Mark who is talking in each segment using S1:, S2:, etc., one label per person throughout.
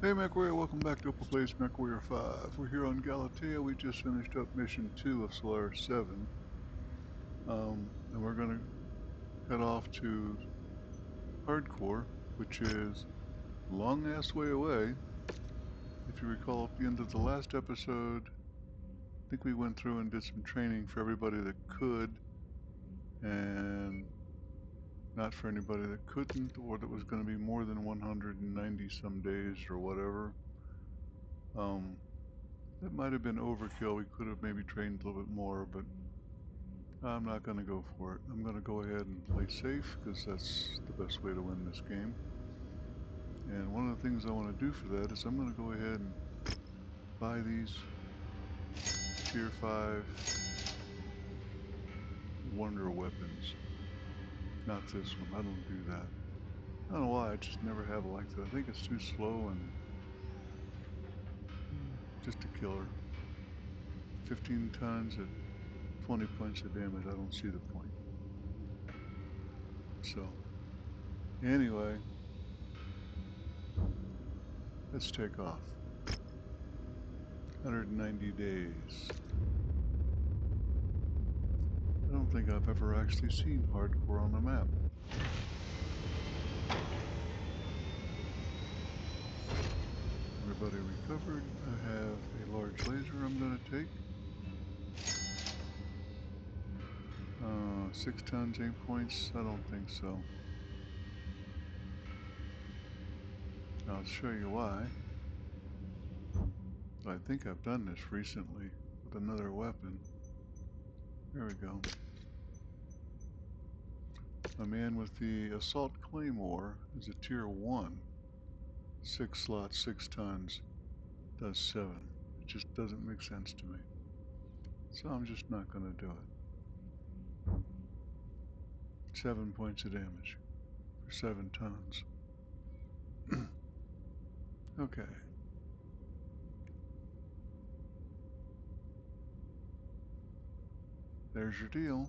S1: Hey MechWarrior, welcome back to Open Place MechWarrior 5. We're here on Galatea. We just finished up mission 2 of Solaris 7. And we're going to head off to Hardcore, which is a long-ass way away. If you recall, at the end of the last episode, I think we went through and did some training for everybody that could, and not for anybody that couldn't, or that was going to be more than 190 some days or whatever. That might have been overkill. We could have maybe trained a little bit more, but I'm not going to go for it. I'm going to go ahead and play safe because that's the best way to win this game. And one of the things I want to do for that is I'm going to go ahead and buy these tier 5 wonder weapons. Not this one. I don't do that. I don't know why. I just never have liked it. I think it's too slow and just a killer. 15 tons at 20 points of damage. I don't see the point. So, anyway, let's take off. 190 days. I don't think I've ever actually seen hardcore on the map. Everybody recovered. I have a large laser I'm going to take. 6 tons, 8 points? I don't think so. I'll show you why. I think I've done this recently with another weapon. There we go. A man with the Assault Claymore is a tier 1. 6 slots, 6 tons, does 7. It just doesn't make sense to me. So I'm just not going to do it. 7 points of damage for 7 tons. Okay. There's your deal.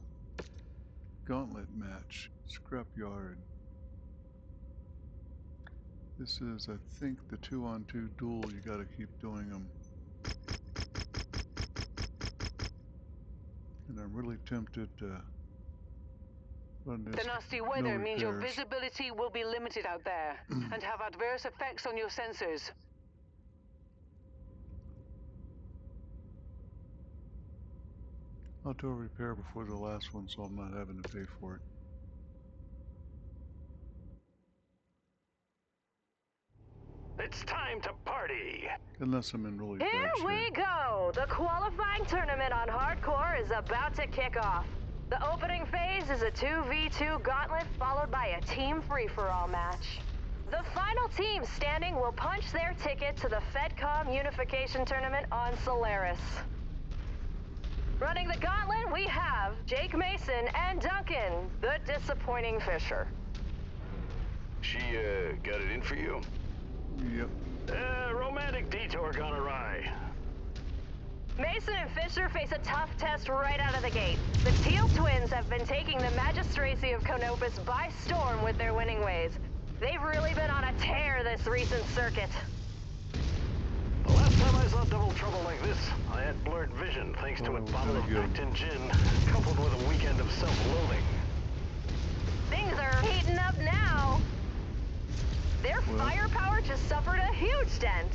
S1: Gauntlet match. Scrapyard. This is, I think, the 2-on-2 duel. You gotta keep doing them. And I'm really tempted to run this.
S2: The nasty weather means your visibility will be limited out there and have adverse effects on your sensors.
S1: I'll do a repair before the last one, so I'm not having to pay for it.
S3: It's time to party!
S1: Unless I'm in really bad shape.
S4: Here we go! The qualifying tournament on Hardcore is about to kick off. The opening phase is a 2v2 gauntlet followed by a team free-for-all match. The final team standing will punch their ticket to the FedCom Unification Tournament on Solaris. Running the gauntlet, we have Jake Mason and Duncan, the disappointing Fisher.
S3: She, got it in for you?
S1: Yep.
S3: Romantic detour gone awry.
S4: Mason and Fisher face a tough test right out of the gate. The Teal twins have been taking the magistracy of Canopus by storm with their winning ways. They've really been on a tear this recent circuit.
S3: The last time I saw double trouble like this, I had blurred vision thanks to a bottle of Acton gin, coupled with a weekend of self-loathing.
S4: Things are heating up now. Their firepower just suffered a huge dent.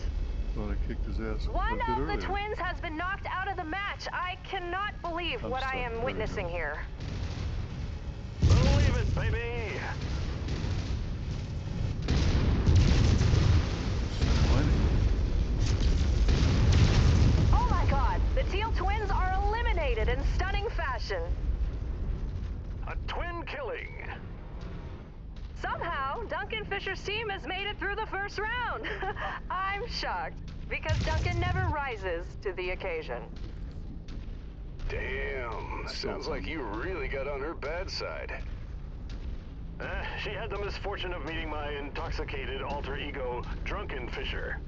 S1: Thought I kicked his ass.
S4: One of the twins has been knocked out of the match. I cannot believe what I am witnessing here.
S3: Believe it, baby!
S4: Oh my god, the Teal twins are eliminated in stunning fashion.
S3: A twin killing.
S4: Somehow, Duncan Fisher's team has made it through the first round. I'm shocked, because Duncan never rises to the occasion.
S3: Damn, sounds like you really got on her bad side. She had the misfortune of meeting my intoxicated alter ego, Drunken Fisher.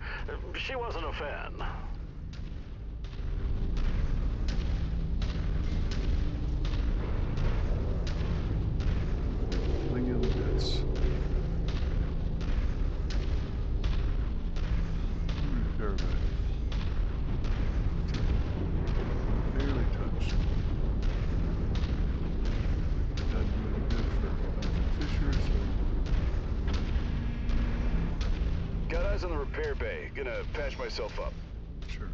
S3: She wasn't a fan. guys in the repair bay. Gonna patch myself up.
S1: Sure.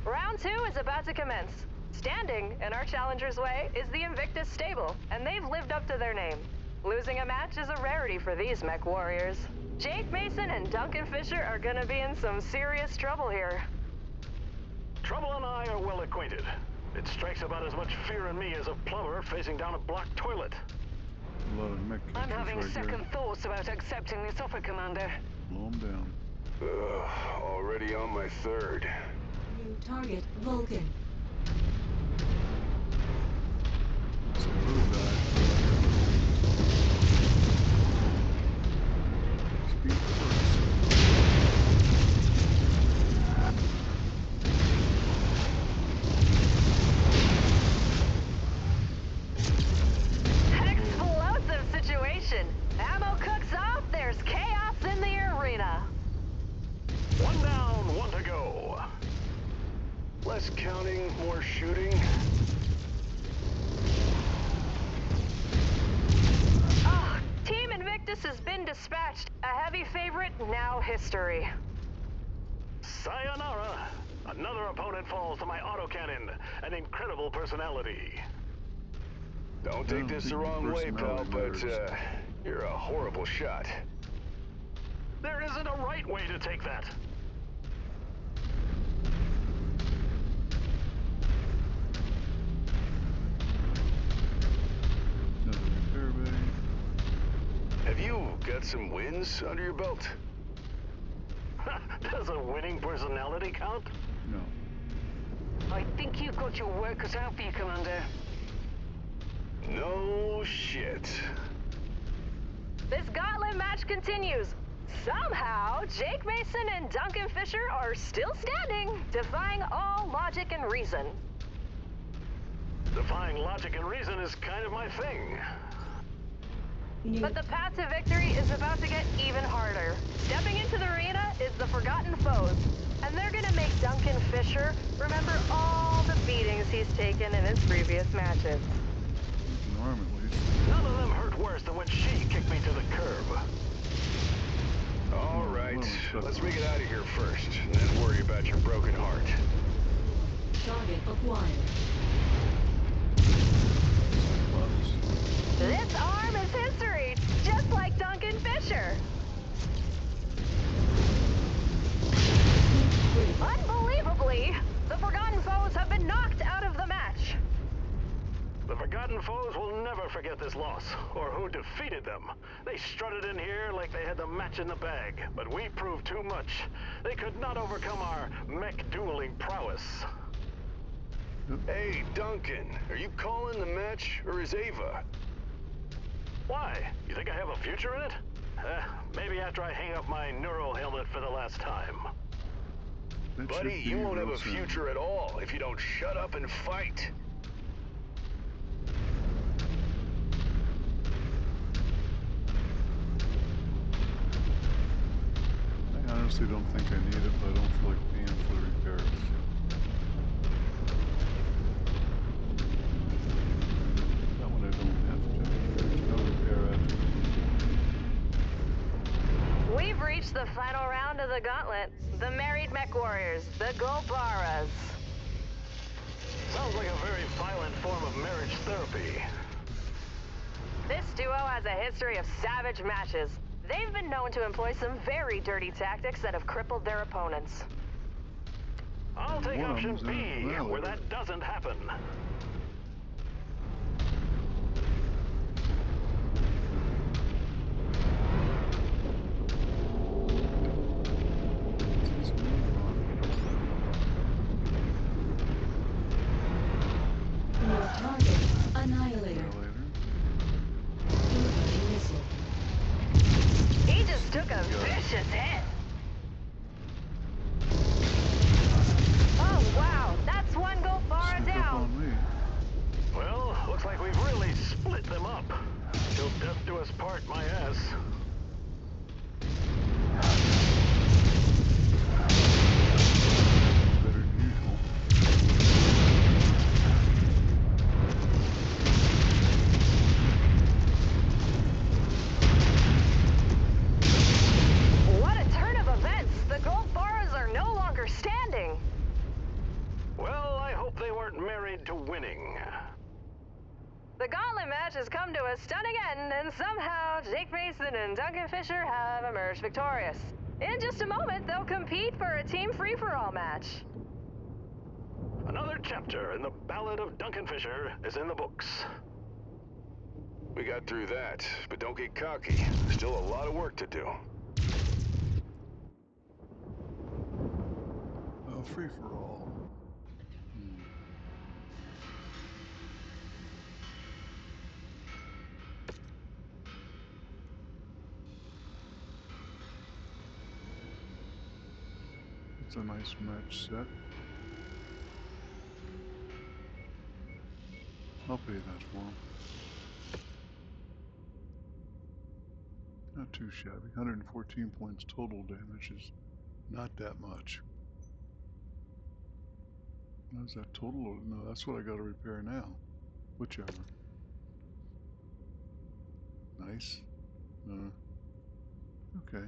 S4: Round 2 is about to commence. Standing in our challenger's way is the Invictus stable, and they've lived up to their name. Losing a match is a rarity for these mech warriors. Jake Mason and Duncan Fisher are gonna be in some serious trouble here.
S3: Trouble and I are well acquainted. It strikes about as much fear in me as a plumber facing down a blocked toilet.
S1: A lot of mech
S2: I'm
S1: catchers
S2: having
S1: right
S2: second
S1: here.
S2: thoughts about accepting this offer, Commander.
S1: Blow 'em down.
S3: Already on my third.
S5: New target, Vulcan.
S1: So really bad. Speed first.
S4: Explosive situation. Ammo cooks off, there's chaos in the arena.
S3: One down, one to go. Less counting, more shooting.
S4: Oh, Team Invictus has been dispatched. A heavy favorite, now history.
S3: Sayonara! Another opponent falls to my autocannon. An incredible personality. Don't take this the wrong way, pal, but you're a horrible shot. There isn't a right way to take that.
S1: Another repair bay.
S3: Have you got some wins under your belt? Does a winning personality count?
S1: No.
S2: I think you've got your work cut out for you, Commander.
S3: No shit.
S4: This gauntlet match continues. Somehow, Jake Mason and Duncan Fisher are still standing, defying all logic and reason.
S3: Defying logic and reason is kind of my thing.
S5: New
S4: But the path to victory is about to get even harder. Stepping into the arena is the Forgotten Foes, and they're gonna make Duncan Fisher remember all the beatings he's taken in his previous matches.
S1: An arm at least.
S3: None of them hurt worse than when she kicked me to the curb. All right, let's make it out of here first, and then worry about your broken heart.
S5: target acquired.
S4: This arm is history, just like Duncan Fisher. Unbelievably, the Forgotten Foes have been knocked out of the match.
S3: The Forgotten Foes will never forget this loss, or who defeated them. They strutted in here like they had the match in the bag, but we proved too much. They could not overcome our mech dueling prowess. Hey, Duncan, are you calling the match, or is Ava? Why? You think I have a future in it? Maybe after I hang up my neural helmet for the last time.
S1: That
S3: Buddy,
S1: should be
S3: you won't have
S1: real
S3: a
S1: soon.
S3: future at all if you don't shut up and fight.
S1: I honestly don't think I need it, but I don't feel like paying for the repairs. That one I don't have to. There's no repair after.
S4: We've reached the final round of the gauntlet. The Married Mech Warriors, the Golbaras.
S3: Sounds like a very violent form of marriage therapy.
S4: This duo has a history of savage matches. They've been known to employ some very dirty tactics that have crippled their opponents.
S3: I'll take
S1: One of
S3: option
S1: them's
S3: B,
S1: an
S3: where that doesn't happen.
S5: New target, Annihilator. Incoming missile.
S4: He just took a vicious hit. Oh wow, that's one Golbara
S1: Sneak up
S4: down.
S1: on me.
S3: guide to winning.
S4: The gauntlet match has come to a stunning end, and somehow Jake Mason and Duncan Fisher have emerged victorious. In just a moment, they'll compete for a team free-for-all match.
S3: Another chapter in the Ballad of Duncan Fisher is in the books.
S6: We got through that, but don't get cocky. Still a lot of work to do.
S1: Free for all. It's a nice match set. I'll pay that for him. Not too shabby. 114 points total damage is not that much. Is that total? No, that's what I got to repair now. Whichever. Nice. Okay.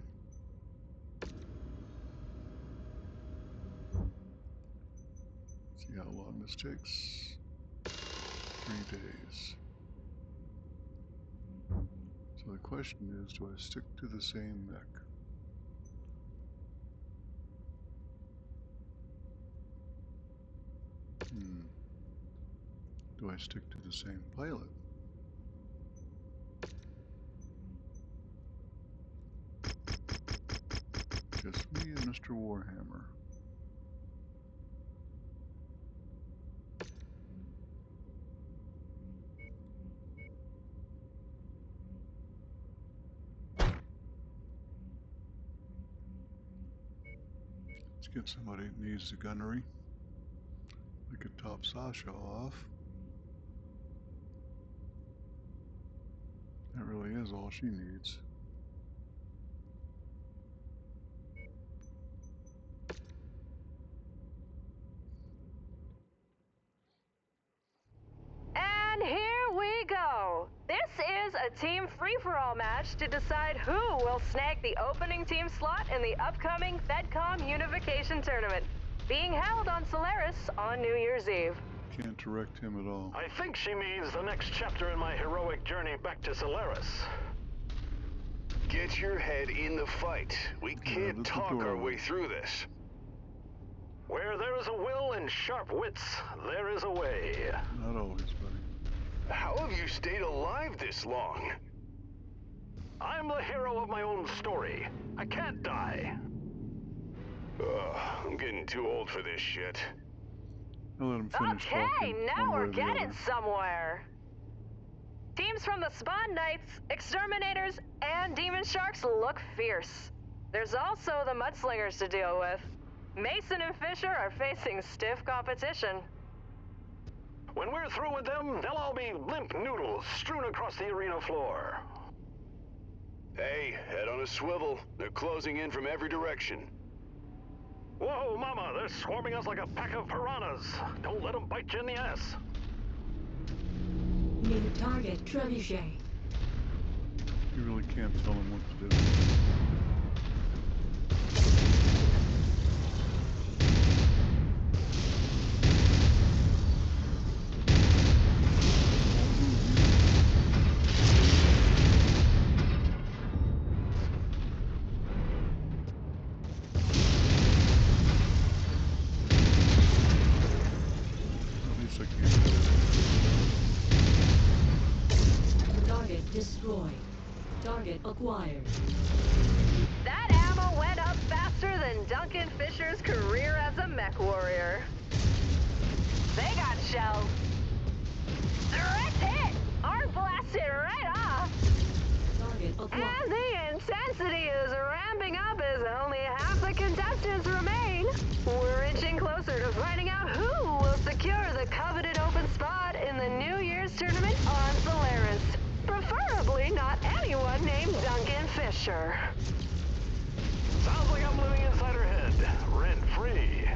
S1: See how long this takes. 3 days. So the question is, do I stick to the same mech? Do I stick to the same pilot? Just me and Mr. Warhammer. Let's get somebody that needs the gunnery. We could top Sasha off. That really is all she needs.
S4: And here we go. This is a team free-for-all match to decide who will snag the opening team slot in the upcoming FedCom Unification Tournament, being held on Solaris on New Year's Eve.
S1: Can't direct him at all.
S3: I think she means the next chapter in my heroic journey back to Solaris.
S6: Get your head in the fight. We can't talk our way through this.
S3: Where there is a will and sharp wits, there is a way.
S1: Not always, buddy.
S6: How have you stayed alive this long?
S3: I'm the hero of my own story. I can't die.
S6: Ugh, I'm getting too old for this shit.
S1: I'll let him finish
S4: Okay,
S1: talking,
S4: now
S1: one way
S4: we're
S1: or the
S4: getting
S1: other.
S4: somewhere. Teams from the Spawn Knights, Exterminators, and Demon Sharks look fierce. There's also the Mudslingers to deal with. Mason and Fisher are facing stiff competition.
S3: When we're through with them, they'll all be limp noodles strewn across the arena floor.
S6: Hey, head on a swivel. They're closing in from every direction.
S3: Whoa, mama, they're swarming us like a pack of piranhas. Don't let them bite you in the ass.
S5: New target, Trebuchet.
S1: You really can't tell him what to do. At least I can't do it.
S5: Target destroyed. Target acquired.
S4: That ammo went up faster than Duncan Fisher's career as a mech warrior. They got shelled. Direct hit! Arc blasted right off!
S5: Target acquired.
S4: And the intensity is ramping up as only half the contestants remain. We're inching closer to finding out who will secure the coveted open spot in the New Year's tournament on Solaris. Preferably not anyone named Duncan Fisher.
S3: Sounds like I'm living inside her head, rent-free.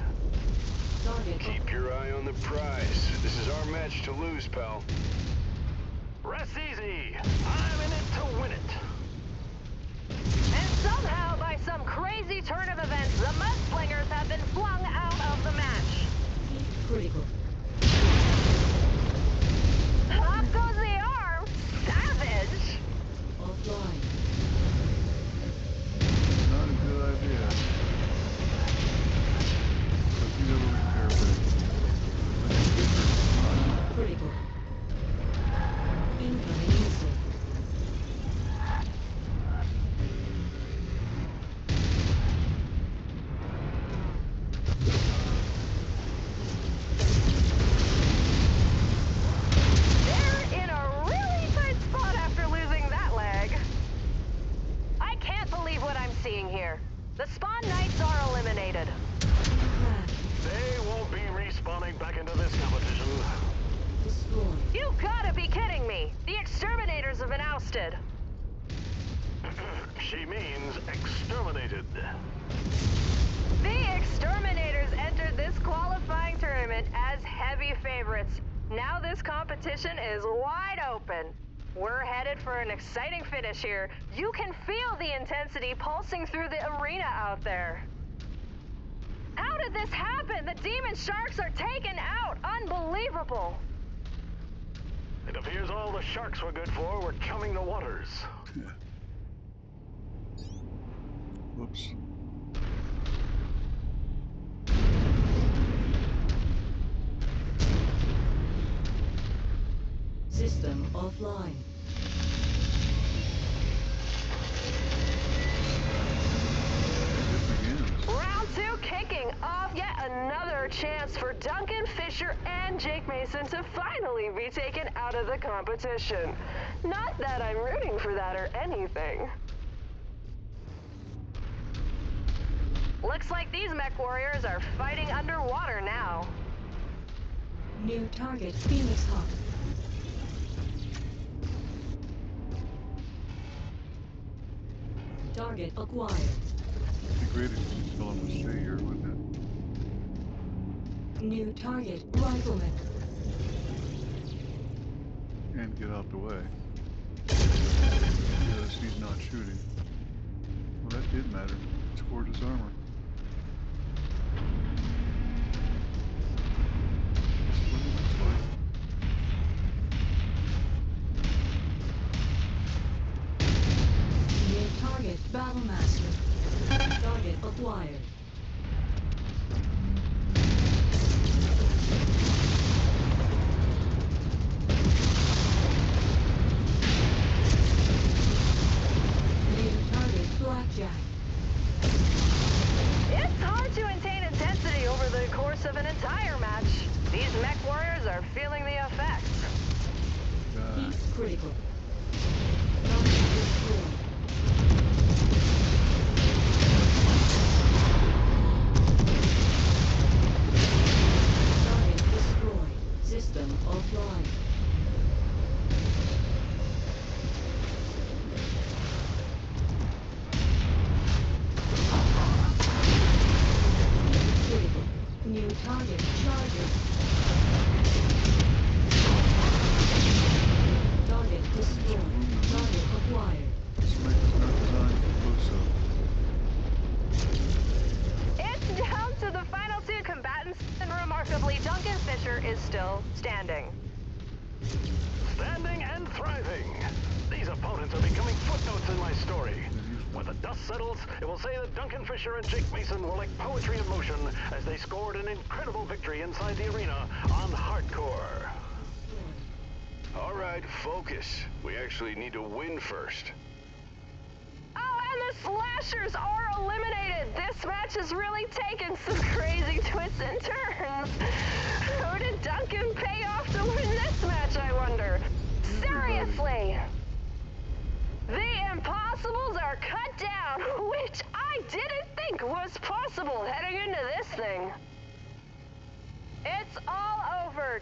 S5: Target
S6: Keep your eye on the prize. This is our match to lose, pal.
S3: Rest easy. I'm in it to win it.
S4: And somehow, by some crazy turn of events, the Mudslingers have been flung out of the match.
S5: heat critical.
S4: The spawn knights are eliminated.
S5: Plan.
S3: They won't be respawning back into this competition.
S5: Destroy.
S4: You gotta be kidding me! The exterminators have been ousted.
S3: She means exterminated.
S4: The exterminators entered this qualifying tournament as heavy favorites. Now this competition is wide open. We're headed for an exciting finish here. You can feel the intensity pulsing through the arena out there. How did this happen? The demon sharks are taken out. Unbelievable.
S3: It appears all the sharks we're good for were chumming the waters.
S1: Whoops.
S5: System offline.
S1: It begins.
S4: Round 2 kicking off. Yet another chance for Duncan Fisher and Jake Mason to finally be taken out of the competition. Not that I'm rooting for that or anything. Looks like these mech warriors are fighting underwater now.
S5: New target Phoenix Hawk. Target acquired.
S1: It'd be great if you tell him to stay here, wouldn't
S5: New target Rifleman.
S1: it? And get out the way. Yes, he's not shooting. Well, that did matter. It scored his armor. That's what it looks like.
S5: New target Battlemaster. Target acquired. New target Blackjack.
S4: It's hard to maintain intensity over the course of an entire match. These mech warriors are feeling the effects.
S5: Heat critical. Target destroyed. Target destroyed. System offline. Heat critical. New target Charger. Target destroyed. Target acquired.
S1: This mech is not designed for close-up.
S4: It's down to the final 2 combatants, and remarkably, Duncan Fisher is still standing.
S3: Standing and thriving. These opponents are becoming footnotes in my story. When the dust settles, it will say that Duncan Fisher and Jake Mason were like poetry in motion as they scored an incredible victory inside the arena on hardcore.
S6: All right, focus. We actually need to win first.
S4: Oh, and the slashers are eliminated! This match has really taken some crazy twists and turns. Who did Duncan pay off to win this match, I wonder? Seriously! The impossibles are cut down, which I didn't think was possible heading into this thing. It's all over.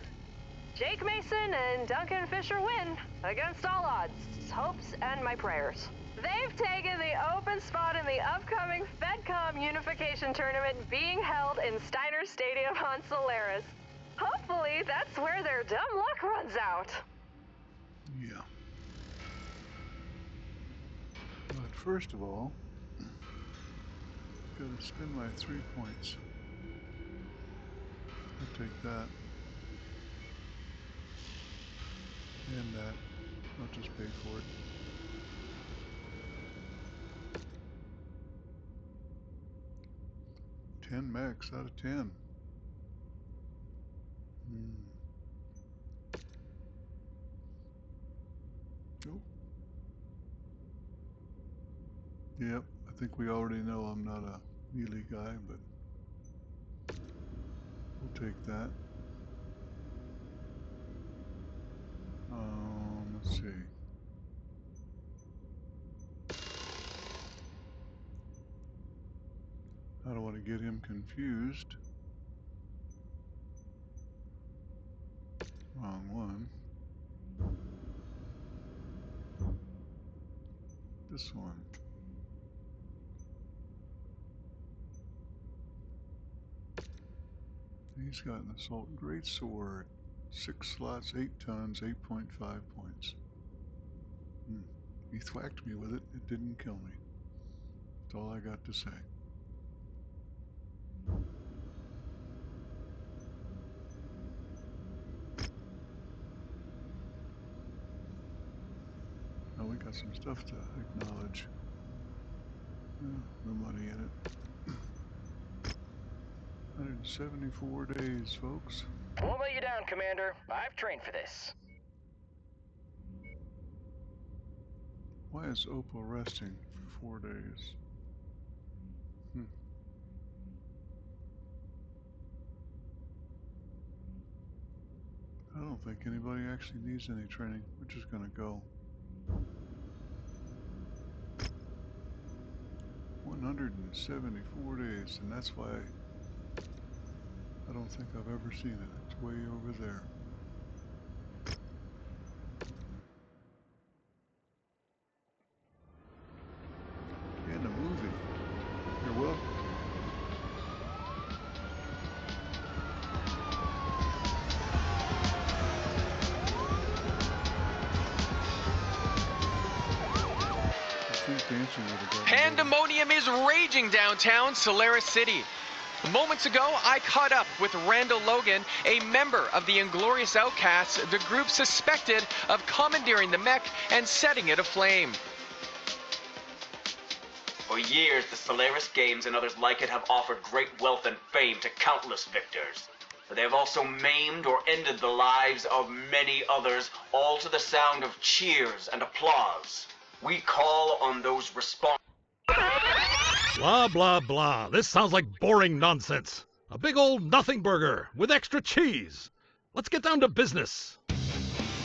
S4: Jake Mason and Duncan Fisher win against all odds, hopes, and my prayers. They've taken the open spot in the upcoming FedCom Unification Tournament being held in Steiner Stadium on Solaris. Hopefully, that's where their dumb luck runs out.
S1: Yeah. But first of all, gotta spend my 3 points. I'll take that. And that. I'll just pay for it. Ten mechs out of 10. Oh. Yep, I think we already know I'm not a melee guy, but we'll take that. Let's see. I don't want to get him confused. Wrong one. This one. He's got an assault great sword. 6 slots, 8 tons, 8.5 points. He thwacked me with it. It didn't kill me. That's all I got to say. Oh, we got some stuff to acknowledge. No money in it. 174 days, folks.
S7: Won't let you down, Commander. I've trained for this.
S1: Why is Opal resting for 4 days? I don't think anybody actually needs any training. We're just gonna go. 174 days, and that's why I don't think I've ever seen it. It's way over there. In a movie. You're welcome.
S8: Pandemonium is raging downtown Solaris City. Moments ago, I caught up with Randall Logan, a member of the Inglorious Outcasts, the group suspected of commandeering the mech and setting it aflame.
S9: For years, the Solaris Games and others like it have offered great wealth and fame to countless victors. But they have also maimed or ended the lives of many others, all to the sound of cheers and applause. We call on those responsible.
S10: Blah, blah, blah. This sounds like boring nonsense. A big old nothing burger with extra cheese. Let's get down to business.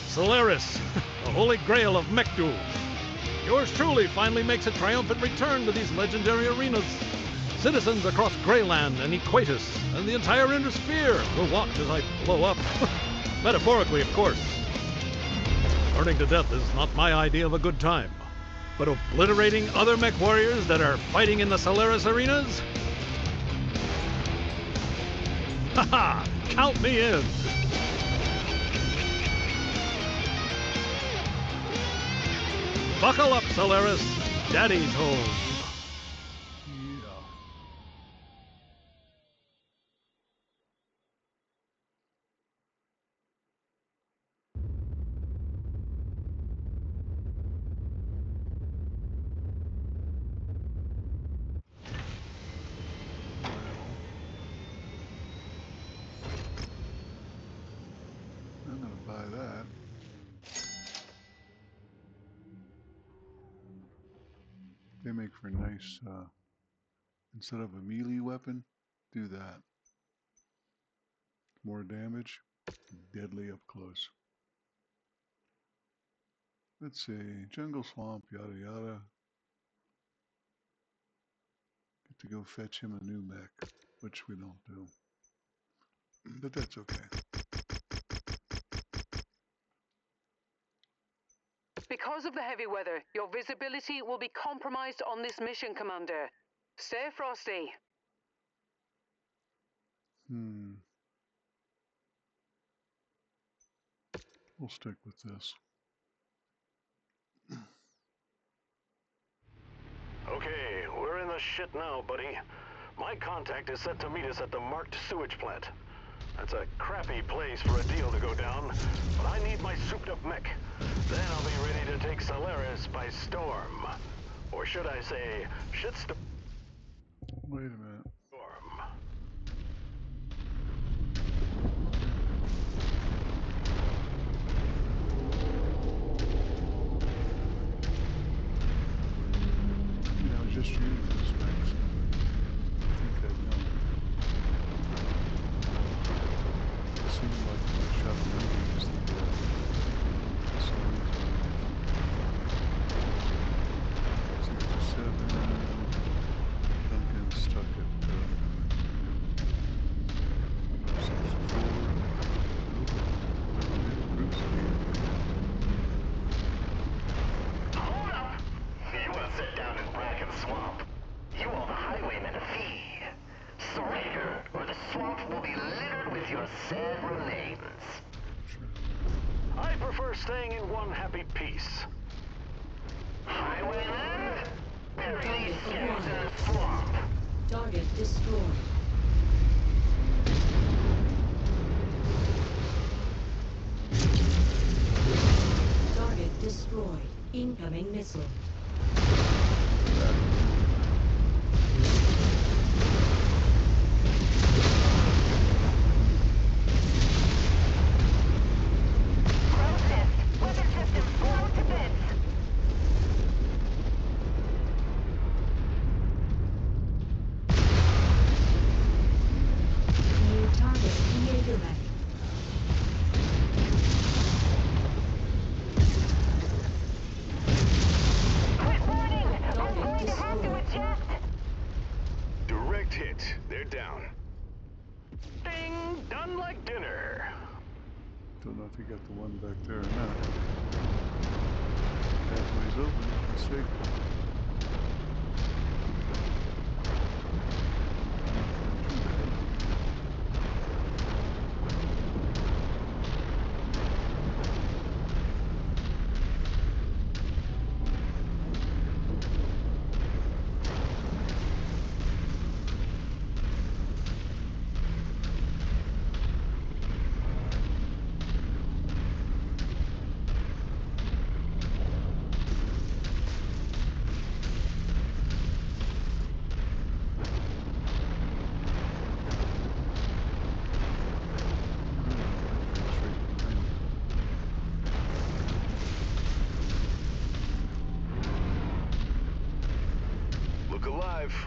S10: Solaris, the holy grail of mech duels. Yours truly finally makes a triumphant return to these legendary arenas. Citizens across Greyland and Equatus and the entire Innersphere will watch as I blow up. Metaphorically, of course. Burning to death is not my idea of a good time. But obliterating other mech warriors that are fighting in the Solaris arenas? Haha! Count me in! Buckle up, Solaris! Daddy's home!
S1: I'm gonna buy that. They make for nice, instead of a melee weapon, do that. More damage, deadly up close. Let's see, jungle swamp, yada yada. Get to go fetch him a new mech, which we don't do. But that's okay.
S2: Because of the heavy weather, your visibility will be compromised on this mission, Commander. Stay frosty.
S1: We'll stick with this.
S3: Okay, we're in the shit now, buddy. My contact is set to meet us at the marked sewage plant. That's a crappy place for a deal to go down, but I need my souped-up mech. Then I'll be ready to take Solaris by storm. Or should I say, shitstorm.
S1: Wait a minute. Just use this next. I think I know. It seemed like the Shadow movies that songs. 67. Duncan stuck at
S3: your sad remains. I prefer staying in one happy piece. Highwayman? Bury these scabs in the swamp.
S5: Target destroyed. Target destroyed. Incoming missile.
S4: Weapon systems blown to bits.
S5: New target Jaegermech.
S4: Quick warning! I'm going to have to eject.
S6: Direct hit. They're down.
S3: Ding! Done like dinner.
S1: Don't know if you got the one back there or not. Pathway's open. It's safe.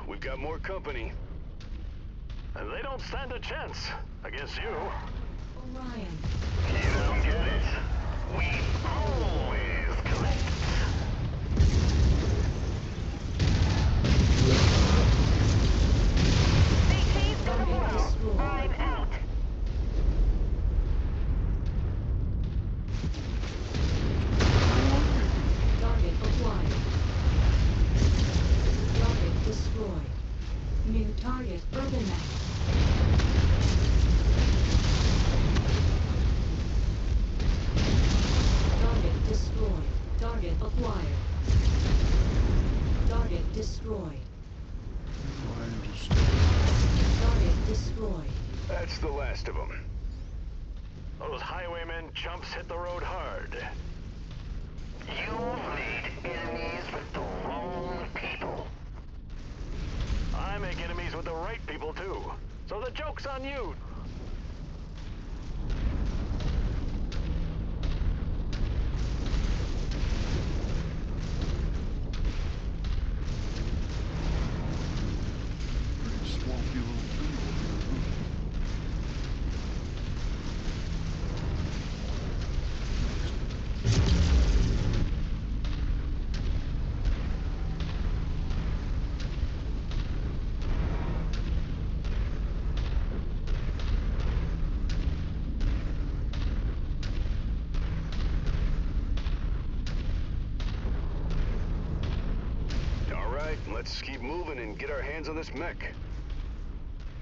S6: We've got more company.
S3: And they don't stand a chance against you.
S5: Orion.
S3: You don't get it. We always collect.
S4: CT's gonna blow. I'm out.
S5: Target acquired. Target destroyed. New target Purple Map. Target destroyed. Target acquired. Target destroyed. Target destroyed.
S6: That's the last of them.
S3: Those highwaymen chumps hit the road hard.
S7: You've made enemies with the wrong people.
S3: I make enemies with the right people too. So the joke's on you.
S1: Pretty swampy little thing over here, huh?
S6: All right, let's keep moving and get our hands on this mech.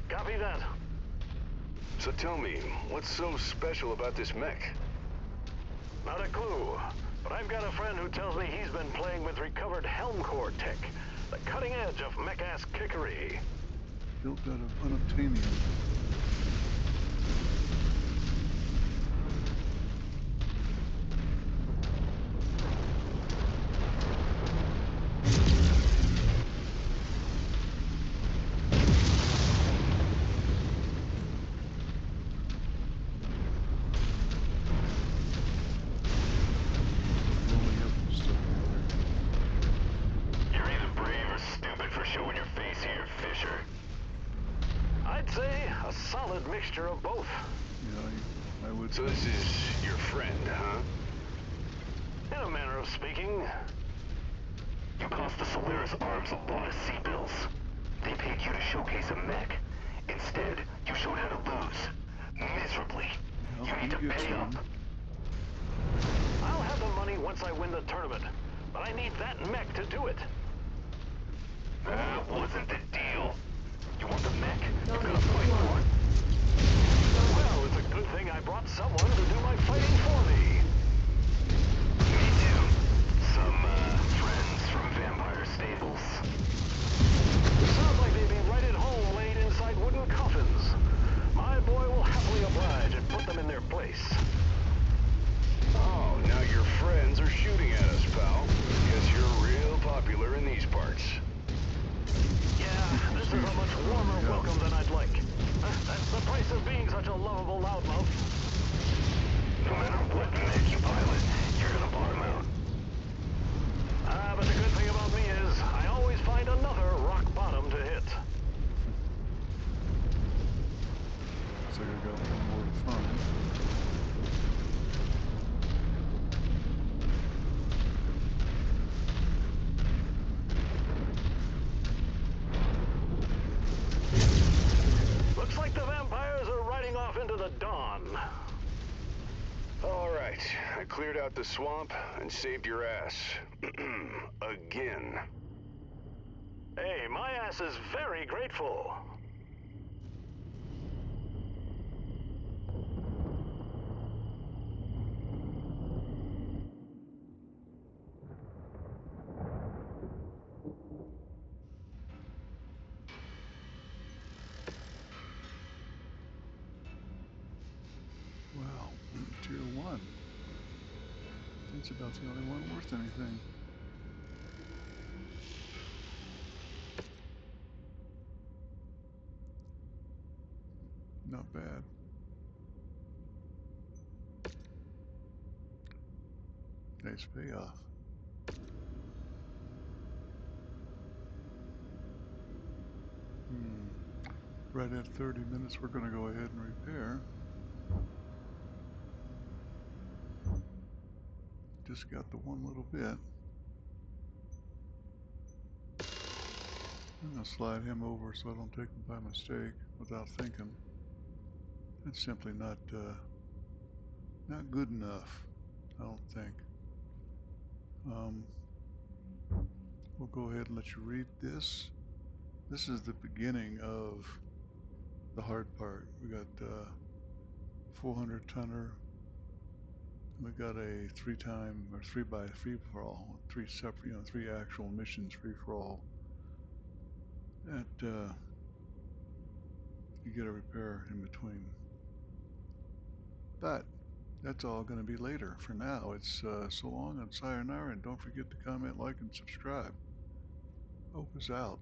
S3: Copy that.
S6: So tell me, what's so special about this mech?
S3: Not a clue. But I've got a friend who tells me he's been playing with recovered helm core tech. The cutting edge of mech-ass kickery.
S1: Built out of unobtainium. Blowing up and stuff over there.
S3: You're either brave or stupid for showing your face here, Fisher. I'd say a solid mixture of both.
S1: Yeah, I would.
S6: So this is your friend, huh?
S3: In a manner of speaking.
S7: You cost the Solaris Arms a lot of C-bills. They paid you to showcase a mech. Instead, you showed how to lose. Miserably.
S1: Well,
S7: You need to
S1: he gets
S7: pay up.
S1: one.
S3: I'll have the money once I win the tournament, but I need that mech to do it.
S7: That wasn't the deal. You want the mech? You're
S5: Target
S7: gonna fight for
S5: acquired.
S7: it.
S3: Well, the price of being such a lovable loudmouth?
S7: No matter what mech you pilot, you're gonna bottom out.
S3: But the good thing about me is I always find another rock bottom to hit.
S1: Looks like I got one more to find.
S3: Looks like the vampires are riding off into the dawn.
S6: All right, I cleared out the swamp and saved your ass. Again.
S3: Hey, my ass is very grateful.
S1: Wow, tier 1. That's about the only one worth anything. Not bad. Nice payoff. Right at 30 minutes, we're going to go ahead and repair. Just got the one little bit. I'm going to slide him over so I don't take him by mistake without thinking. That's simply not good enough, I don't think. We'll go ahead and let you read this. This is the beginning of the hard part. We got 400 tonner. We got a 3-time or 3x free for all, 3 separate, 3 actual missions free for all. That you get a repair in between. But that's all going to be later. For now, it's so long and sayonara, and don't forget to comment, like, and subscribe. Hope is out.